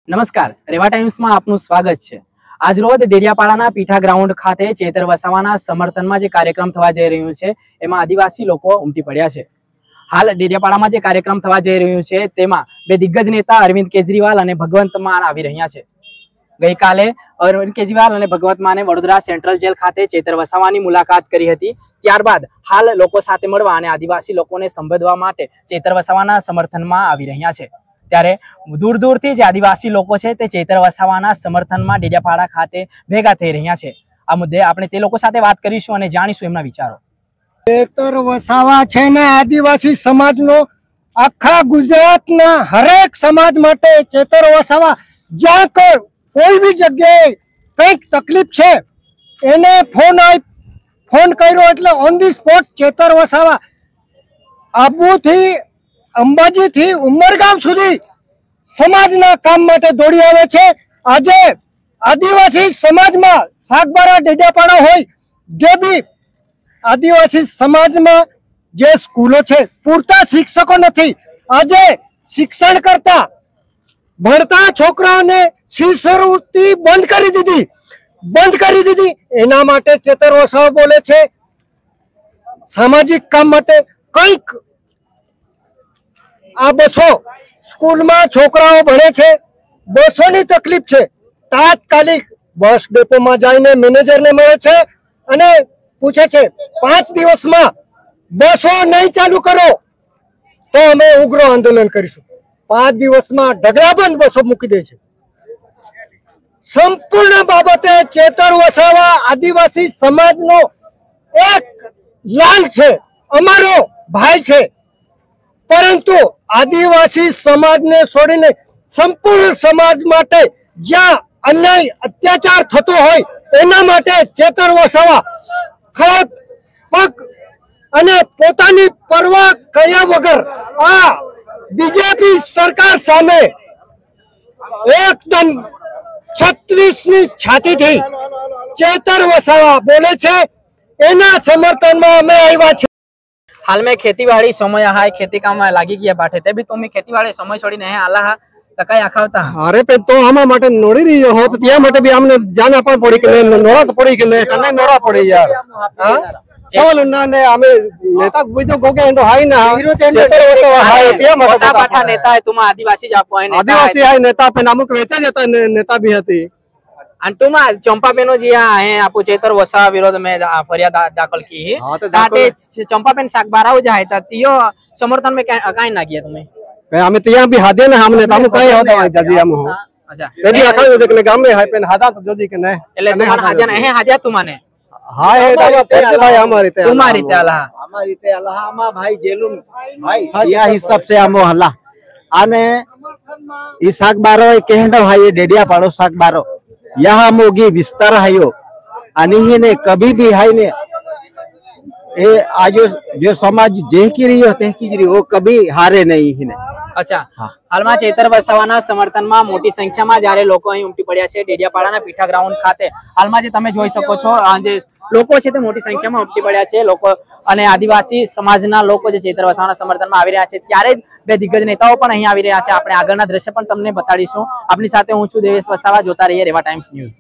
નમસ્કાર, રેવા ટાઈમ્સમાં આપનું સ્વાગત છે। આજ રોજ ડેડિયાપાડાના પીઠા ગ્રાઉન્ડ ખાતે ચેતર વસાવાના સમર્થનમાં જે કાર્યક્રમ થવા જઈ રહ્યું છે એમાં આદિવાસી લોકો ઉમટી પડ્યા છે। હાલ ડેડિયાપાડામાં જે કાર્યક્રમ થવા જઈ રહ્યું છે તેમાં બે દિગ્ગજ નેતા અરવિંદ કેજરીવાલ અને ભગવંત માન આવી રહ્યા છે। ગઈકાલે અરવિંદ કેજરીવાલ અને ભગવંત માને વડોદરા સેન્ટ્રલ જેલ ખાતે ચેતર વસાવાની મુલાકાત કરી હતી। ત્યારબાદ હાલ લોકો સાથે મળવા અને આદિવાસી લોકોને સંબોધવા માટે ચેતર વસાવાના સમર્થનમાં આવી રહ્યા છે। ત્યારે દૂર દૂરથી જે આદિવાસી લોકો છે તે ચેતર વસાવાના સમર્થનમાં ડેડિયાપાડા ખાતે ભેગા થઈ રહ્યા છે। આ મુદ્દે આપણે તે લોકો સાથે વાત કરીશું અને જાણીશું એમના વિચારો। ચેતર વસાવા છે ને આદિવાસી સમાજનો આખા ગુજરાતના હરેક સમાજ માટે ચેતર વસાવા જ્યાં કોઈ બી જગ્યાએ કંઈક તકલીફ છે એને ફોન કર્યો એટલે on the spot Chaitar Vasava આબુથી અંબાજીથી ઉમરગામ સુધી સમાજના કામ માટે દોડી આવે છે। આજે આદિવાસી સમાજમાં સાગબારા ડેડિયાપાડા હોય જે બી આદિવાસી સમાજમાં જે સ્કૂલો છે પૂરતા શિક્ષકો નથી। આજે શિક્ષણ કરતા ભણતા છોકરાઓને શિષ્યવૃત્તિ બંધ કરી દીધી। એના માટે ચેતર વસાવા બોલે છે સામાજિક કામ માટે કંઈક આ બસો સ્કૂલમાં છોકરાઓ ભણે છે, બસોની તકલીફ છે, તાત્કાલિક બસ ડેપોમાં જઈને મેનેજરને મળે છે અને પૂછે છે 5 દિવસમાં બસો નહીં ચાલુ કરો તો અમે ઉગ્ર આંદોલન કરીશું। 5 દિવસમાં ઢગલાબંધ બસો મૂકી દે છે। સંપૂર્ણ બાબતે ચેતર વસાવા આદિવાસી સમાજનો એક લાલ છે, અમારો ભાઈ છે, પરંતુ આદિવાસી સમાજને છોડીને સંપૂર્ણ સમાજ માટે જ્યાં અન્યાય અત્યાચાર થતો હોય એના માટે ચેતર વસાવા ખડે પગ અને પોતાની પરવા કર્યા વગર આ બીજેપી સરકાર સામે એકદમ 36ની છાતીથી ચેતર વસાવા બોલે છે। એના समर्थનમાં અમે આવ્યા છીએ। हाल में खेतीबाड़ी समय है, खेती काम में लागी गया बाटे ते भी तुम्हें खेतीबाड़ी समय छोड़ी नहीं आला हा तकाई आखावता। अरे पे तो हम माटे नोड़ी रही हो तो त्या माटे भी हमने जाना पण पड़ी के नोड़ा तो पड़ी के कने नोड़ा पड़ी यार। हां सवाल ना ने हमें नेता बुझो गोगे तो हाई ना चेतर वसावा हाई त्या माटे पाठा नेता है तुम आदिवासी जापो है नेता आदिवासी है नेता पे नामक वेचा जाता नेता भी हती। અને तुम चंपाबेनो जी है आपको चेतर वसावा विरोध में फरियाद दाखल की है। ताते चंपाबेन सागबाराओ जाय ता तियो समर्थन में काई ना किया तुम्हें हमें तिया भी हादे ना हमने तामु काई होता जाजी हम हो। अच्छा ते भी आखा जो के गाम में है पेन हादा तो जोजी के नहीं એટલે તમાર હાજર હે હાજર तुमाने हां है दादा पैसे भाई हमारी ते तुम्हारी ते अल्लाह अमा भाई जेलुम भाई या हिसाब से हम हल्ला आने ई सागबारो केहंडो भाई डेडियापाड़ो सागबारो यहाँ मोगी विस्तार है आणि ने कभी भी है ने ए आज जो समाज जे की रही होते की रही वो कभी हारे नहीं ही ने। अच्छा हाल में चेतर वसावाना समर्थन में मोटी संख्या में जारे लोको અહીં ઉમટી પડ્યા છે ડેડિયાપાડાના પીઠા ગ્રાઉન્ડ ખાતે। હાલમાં જે તમે જોઈ શકો છો જે લોકો છે તે મોટી સંખ્યામાં ઉમટી પડ્યા છે લોકો અને આદિવાસી સમાજના લોકો જે ચેતર વસાવાના સમર્થનમાં આવી રહ્યા છે। ત્યારે બે દિગ્ગજ નેતાઓ પણ અહીં આવી રહ્યા છે। આપણે આગળના દ્રશ્ય પણ તમને બતાડીશું। આપની સાથે હું છું દેવેશ વસાવા, જોતા રહીએ રેવા ટાઈમ્સ ન્યૂઝ।